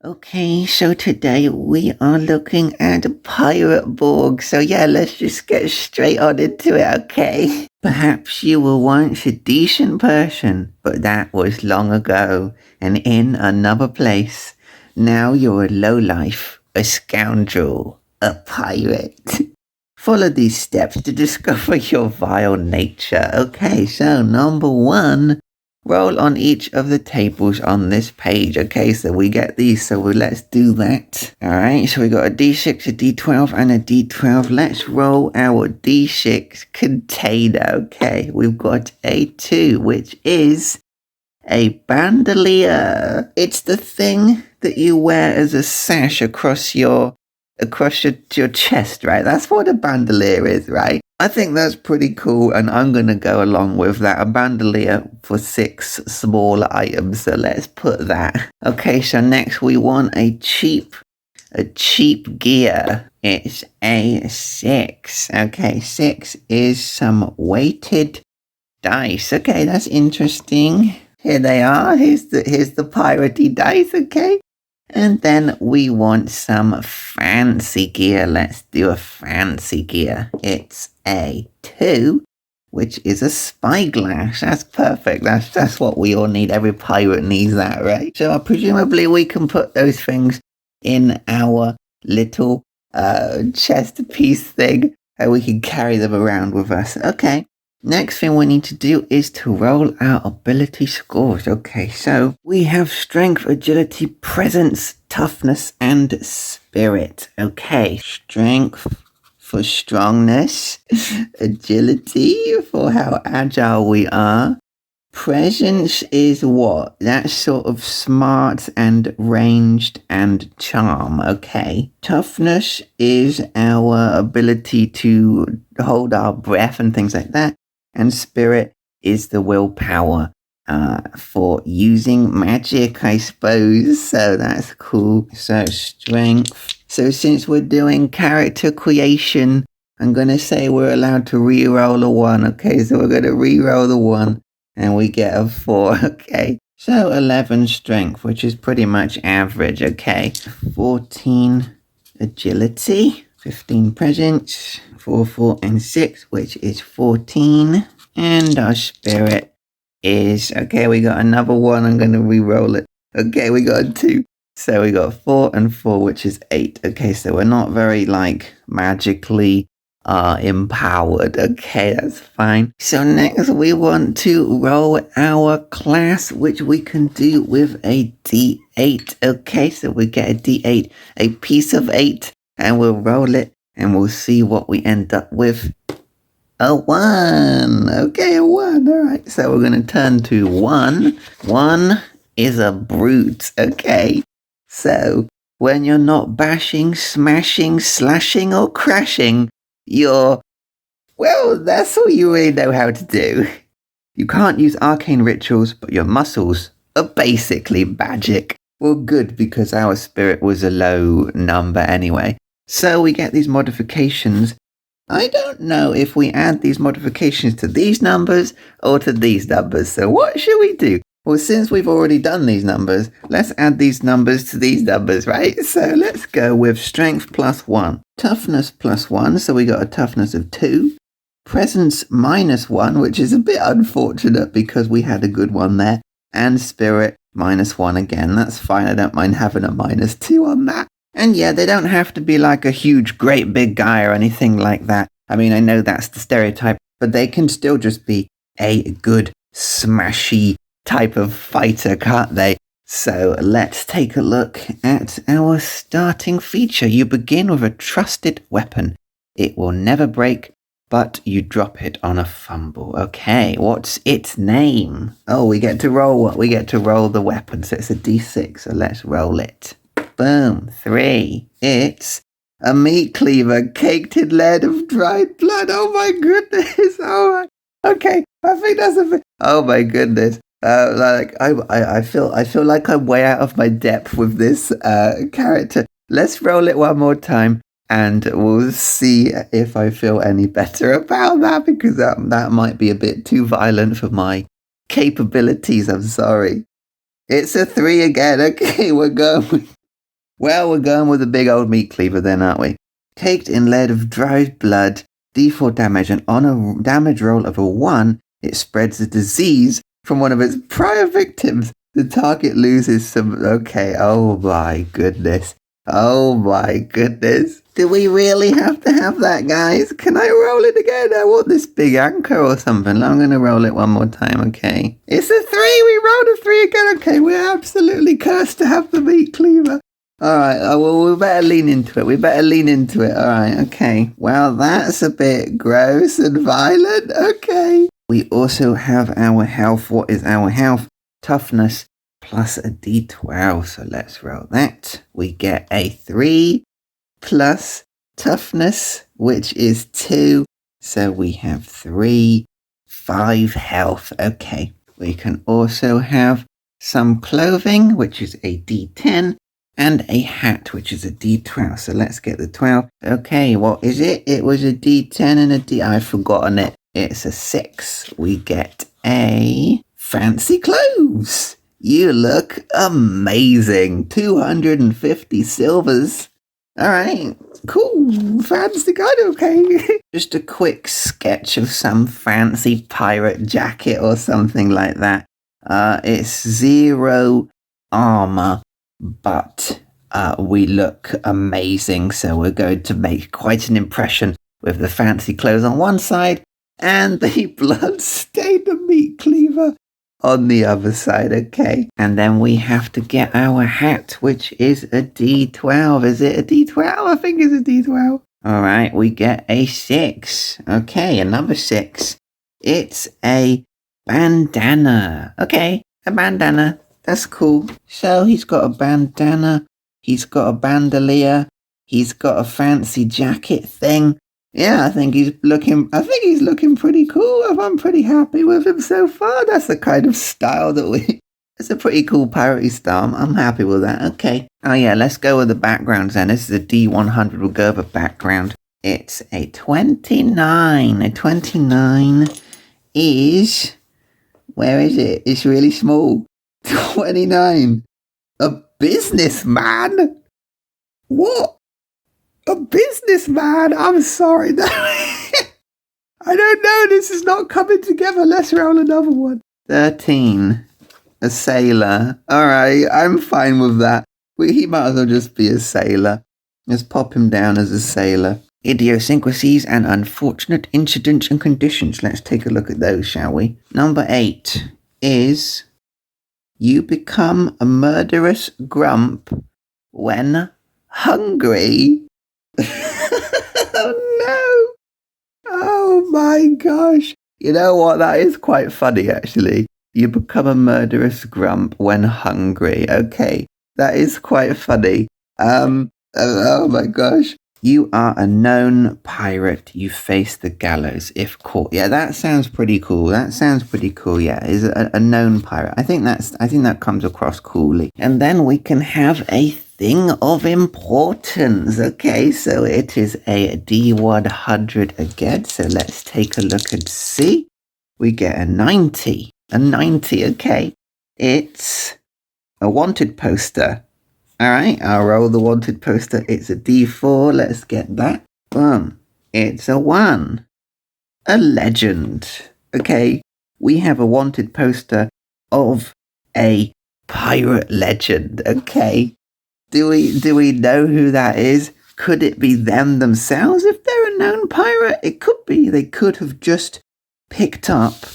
Okay, so today we are looking at Pirate Borg. So yeah, let's just get straight on into it, okay? Perhaps you were once a decent person, but that was long ago and in another place. Now you're a lowlife, a scoundrel, a pirate. Follow these steps to discover your vile nature. Okay, so number one. Roll on each of the tables on this page. Okay, so we get these, so let's do that. Alright, so we got a D6, a D12, and a D12. Let's roll our D6 container. Okay, we've got a 2, which is a bandolier. It's the thing that you wear as a sash across your chest, right? That's what a bandolier is, right? I think that's pretty cool, and I'm going to go along with that. A bandolier for 6 small items, so let's put that. Okay, so next we want a cheap gear. It's a 6. Okay, 6 is some weighted dice. Okay, that's interesting. Here they are. Here's the piratey dice, okay? And then we want some fancy gear. Let's do a fancy gear. It's a 2, which is a spyglass. That's perfect. That's what we all need. Every pirate needs that, right? So presumably we can put those things in our little chest piece thing, and we can carry them around with us. Okay. Next thing we need to do is to roll our ability scores. Okay, so we have strength, agility, presence, toughness, and spirit. Okay, strength for strongness, agility for how agile we are. Presence is what? That's sort of smart and ranged and charm, okay. Toughness is our ability to hold our breath and things like that. And spirit is the willpower for using magic, I suppose. So that's cool. So strength. So since we're doing character creation, I'm going to say we're allowed to re-roll a 1. Okay, so we're going to re-roll the 1 and we get a 4. Okay, so 11 strength, which is pretty much average. Okay, 14 agility. 15 presence, 4, 4, and 6, which is 14. And our spirit is, okay, we got another 1. I'm going to re-roll it. Okay, we got a 2. So we got 4 and 4, which is 8. Okay, so we're not very, magically empowered. Okay, that's fine. So next we want to roll our class, which we can do with a D8. Okay, so we get a D8, a piece of 8. And we'll roll it, and we'll see what we end up with. A 1. Okay, a 1. All right, so we're going to turn to 1. 1 is a brute, okay? So when you're not bashing, smashing, slashing, or crashing, well, that's all you really know how to do. You can't use arcane rituals, but your muscles are basically magic. Well, good, because our spirit was a low number anyway. So we get these modifications. I don't know if we add these modifications to these numbers or to these numbers. So what should we do? Well, since we've already done these numbers, let's add these numbers to these numbers, right? So let's go with strength plus 1, toughness plus 1. So we got a toughness of 2, presence minus 1, which is a bit unfortunate because we had a good one there, and spirit minus 1 again. That's fine. I don't mind having a minus 2 on that. And yeah, they don't have to be like a huge, great big guy or anything like that. I mean, I know that's the stereotype, but they can still just be a good, smashy type of fighter, can't they? So let's take a look at our starting feature. You begin with a trusted weapon. It will never break, but you drop it on a fumble. Okay, what's its name? Oh, we get to roll what? We get to roll the weapon, so it's a D6, so let's roll it. Boom, 3. It's a meat cleaver caked in lead of dried blood. Oh my goodness. Oh my. Okay, I think that's a bit. Oh my goodness. I feel like I'm way out of my depth with this character. Let's roll it one more time, and we'll see if I feel any better about that, because that might be a bit too violent for my capabilities. I'm sorry. It's a 3 again. Okay, we're going. Well, we're going with a big old meat cleaver then, aren't we? Caked in lead of dried blood, D4 damage, and on a damage roll of a 1, it spreads the disease from one of its prior victims. The target loses some... Okay, oh my goodness. Oh my goodness. Do we really have to have that, guys? Can I roll it again? I want this big anchor or something. I'm going to roll it one more time, okay? It's a 3! We rolled a 3 again. Okay, we're absolutely cursed to have the meat cleaver. Alright, well, we better lean into it. Alright, okay. Well, that's a bit gross and violent. Okay. We also have our health. What is our health? Toughness plus a d12. So let's roll that. We get a 3 plus toughness, which is 2. So we have 3, 5 health. Okay. We can also have some clothing, which is a d10. And a hat, which is a d12. So let's get the 12. Okay, what is it? It was a d10 and a d... I've forgotten it. It's a 6. We get a fancy clothes. You look amazing. 250 silvers. All right, cool. Fancy kind, okay. Just a quick sketch of some fancy pirate jacket or something like that. It's 0 armor. But we look amazing, so we're going to make quite an impression with the fancy clothes on one side and the blood-stained meat cleaver on the other side, okay? And then we have to get our hat, which is a D12. Is it a D12? I think it's a D12. All right, we get a 6. Okay, another 6. It's a bandana. Okay, a bandana. That's cool. So he's got a bandana, he's got a bandolier, he's got a fancy jacket thing. Yeah, I think he's looking pretty cool. I'm pretty happy with him so far. That's the kind of style it's a pretty cool piratey style. I'm happy with that. Okay. Oh yeah, let's go with the backgrounds then. This is a D100. We'll go with a background. It's a 29. A 29 is... Where is it? It's really small. 29. A businessman? What? A businessman? I'm sorry. I don't know. This is not coming together. Let's roll another one. 13. A sailor. Alright, I'm fine with that. He might as well just be a sailor. Let's pop him down as a sailor. Idiosyncrasies and unfortunate incidents and conditions. Let's take a look at those, shall we? Number 8 is... You become a murderous grump when hungry. Oh no! Oh my gosh. You know what? That is quite funny, actually. You become a murderous grump when hungry. Okay, that is quite funny. Oh my gosh. You are a known pirate. You face the gallows if caught. Yeah, that sounds pretty cool. Yeah, is a known pirate. I think that comes across coolly. And then we can have a thing of importance. Okay, so it is a D100 again. So let's take a look and see. We get a 90. A 90, okay. It's a wanted poster. Alright, I'll roll the wanted poster. It's a D4. Let's get that. It's a 1. A legend. Okay, we have a wanted poster of a pirate legend. Okay, do we know who that is? Could it be them themselves if they're a known pirate? It could be. They could have just picked up.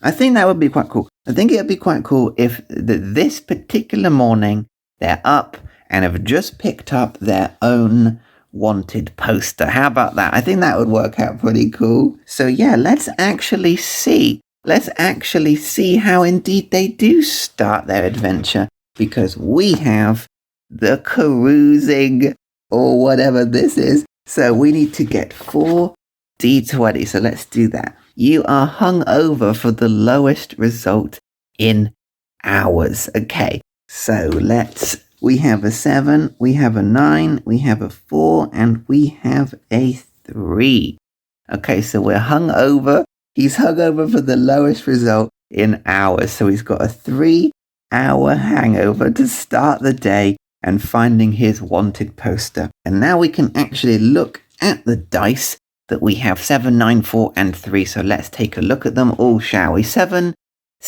I think that would be quite cool. I think it would be quite cool if this particular morning they're up and have just picked up their own wanted poster. How about that? I think that would work out pretty cool. So yeah, let's actually see how indeed they do start their adventure, because we have the cruising or whatever this is. So we need to get 4 D20. So let's do that. You are hung over for the lowest result in hours. Okay, so we have a 7, we have a 9, we have a 4, and we have a 3. Okay, so we're hung over. He's hung over for the lowest result in hours. So he's got a 3-hour hangover to start the day. and finding his wanted poster. And now we can actually look at the dice that we have, 7, 9, 4, and 3. So let's take a look at them all, shall we? 7,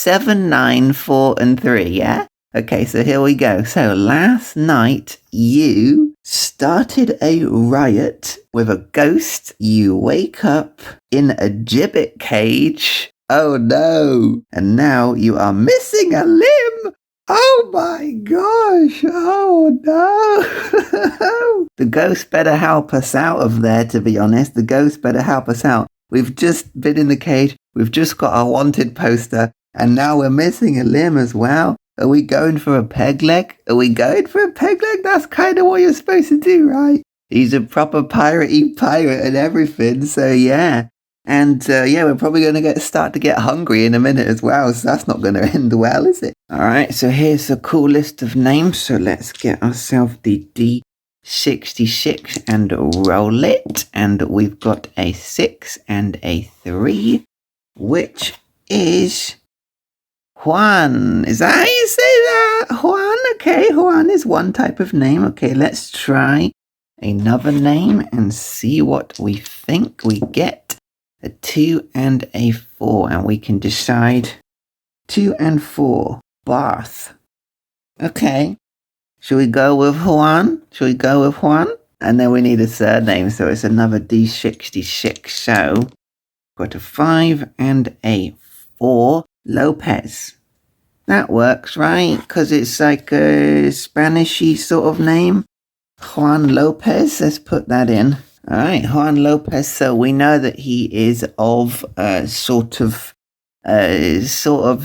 9, 4, and 3, yeah? Okay, so here we go. So last night you started a riot with a ghost. You wake up in a gibbet cage. Oh no! And now you are missing a limb! Oh my gosh! Oh no! The ghost better help us out of there, to be honest. The ghost better help us out. We've just been in the cage, we've just got our wanted poster, and now we're missing a limb as well. Are we going for a peg leg? Are we going for a peg leg? That's kind of what you're supposed to do, right? He's a proper piratey pirate and everything, so yeah. And we're probably going to start to get hungry in a minute as well, so that's not going to end well, is it? Alright, so here's a cool list of names, so let's get ourselves the D66 and roll it. And we've got a 6 and a 3, which is Juan. Is that how you say that? Juan? Okay, Juan is one type of name. Okay, let's try another name and see what we think we get. A 2 and a 4, and we can decide 2 and 4. Bath. Okay. Should we go with Juan? And then we need a surname, so it's another D66. So, got a 5 and a 4. Lopez. That works, right? Because it's like a Spanishy sort of name. Juan Lopez. Let's put that in. All right, Juan Lopez. So we know that he is of sort of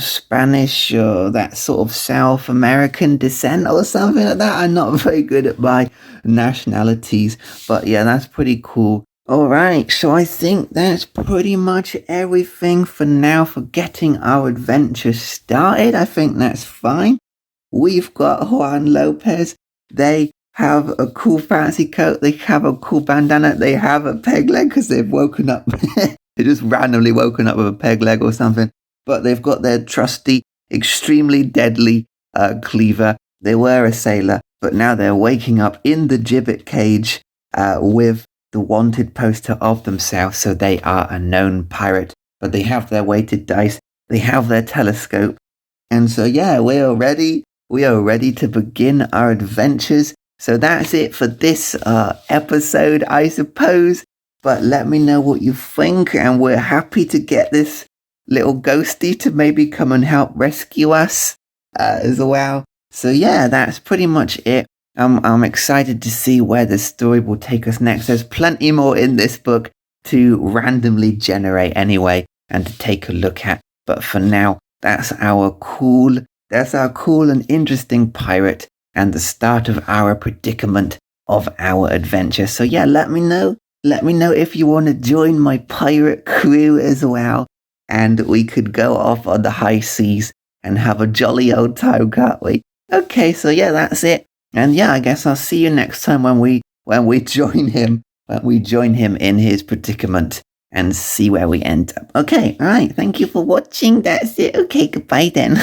Spanish or that sort of South American descent or something like that. I'm not very good at my nationalities, but yeah, that's pretty cool. All right, so I think that's pretty much everything for now for getting our adventure started. I think that's fine. We've got Juan Lopez. They have a cool fancy coat. They have a cool bandana. They have a peg leg because they've woken up. They just randomly woken up with a peg leg or something. But they've got their trusty, extremely deadly cleaver. They were a sailor, but now they're waking up in the gibbet cage with the wanted poster of themselves. So they are a known pirate, but they have their weighted dice. They have their telescope. And so, yeah, we are ready. We are ready to begin our adventures. So that's it for this episode, I suppose. But let me know what you think. And we're happy to get this little ghosty to maybe come and help rescue us as well. So yeah, that's pretty much it. I'm excited to see where the story will take us next. There's plenty more in this book to randomly generate anyway and to take a look at. But for now, that's our cool and interesting pirate and the start of our predicament of our adventure. So yeah, let me know if you want to join my pirate crew as well. And we could go off on the high seas and have a jolly old time, can't we? Okay, so yeah, that's it. And yeah, I guess I'll see you next time when we join him in his predicament and see where we end up. Okay, all right. Thank you for watching. That's it. Okay, goodbye then.